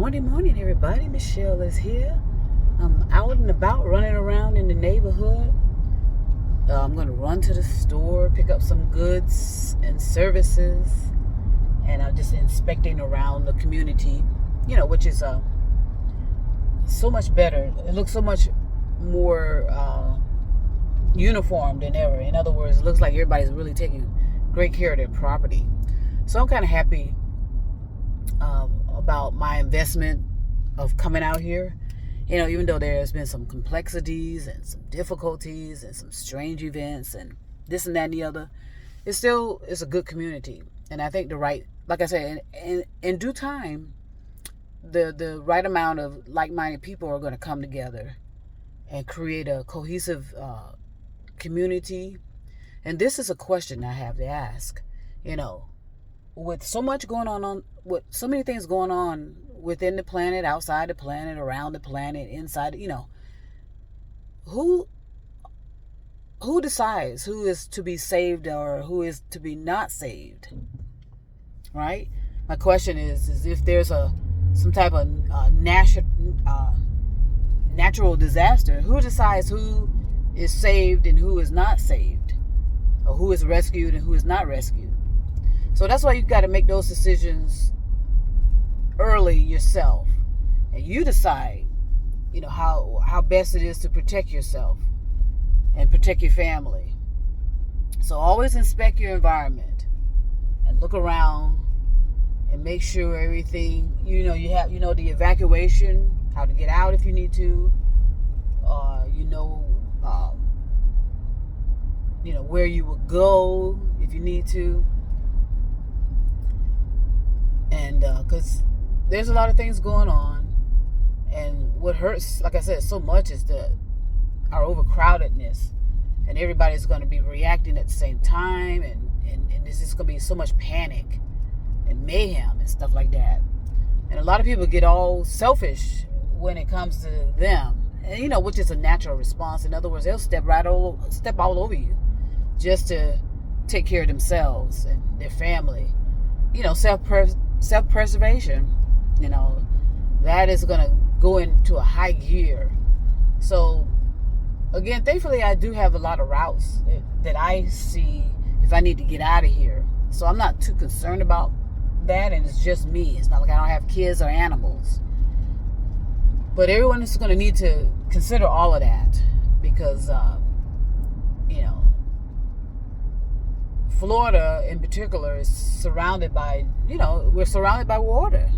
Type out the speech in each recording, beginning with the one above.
Morning, everybody. Michelle is here. I'm out and about, running around in the neighborhood. I'm going to run to the store, pick up some goods and services, and I'm just inspecting around the community, which is so much better. It looks so much more uniform than ever. In other words, it looks like everybody's really taking great care of their property. So I'm kind of happy about my investment of coming out here. Even though there's been some complexities and some difficulties and some strange events and this and that and the other, it's a good community. And I think like I said, in due time, the right amount of like-minded people are going to come together and create a cohesive community. And this is a question I have to ask. With so much going on, with so many things going on within the planet, outside the planet, around the planet, inside, who decides who is to be saved or who is to be not saved, right? My question is if there's some type of natural disaster, who decides who is saved and who is not saved, or who is rescued and who is not rescued? So that's why you've got to make those decisions early yourself, and you decide, how best it is to protect yourself and protect your family. So always inspect your environment and look around and make sure everything, you have, the evacuation, how to get out if you need to, where you will go if you need to. And because there's a lot of things going on, and what hurts, like I said, so much is our overcrowdedness, and everybody's going to be reacting at the same time, and there's just going to be so much panic and mayhem and stuff like that. And a lot of people get all selfish when it comes to them, and which is a natural response. In other words, they'll step all over you just to take care of themselves and their family. Self-preservation, that is going to go into a high gear. So, again, thankfully, I do have a lot of routes that I see if I need to get out of here. So I'm not too concerned about that, and it's just me. It's not like I don't have kids or animals. But everyone is going to need to consider all of that because, Florida in particular is surrounded by, we're surrounded by water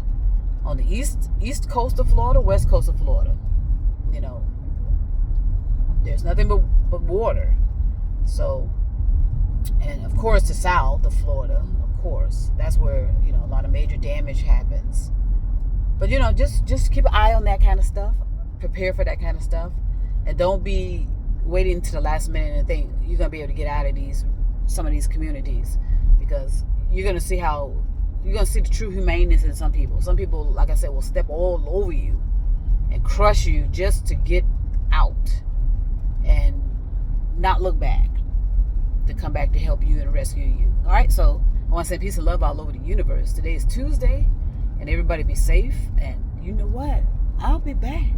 on the east coast of Florida, west coast of Florida. There's nothing but water. So, and of course the south of Florida, of course, that's where, a lot of major damage happens. But, just keep an eye on that kind of stuff. Prepare for that kind of stuff. And don't be waiting to the last minute and think you're going to be able to get out of some of these communities, because you're going to see the true humaneness in some people. Some people, like I said, will step all over you and crush you just to get out and not look back, to come back to help you and rescue you. All right, so I want to send peace and love all over the universe. Today is Tuesday, and everybody be safe. And you know what? I'll be back.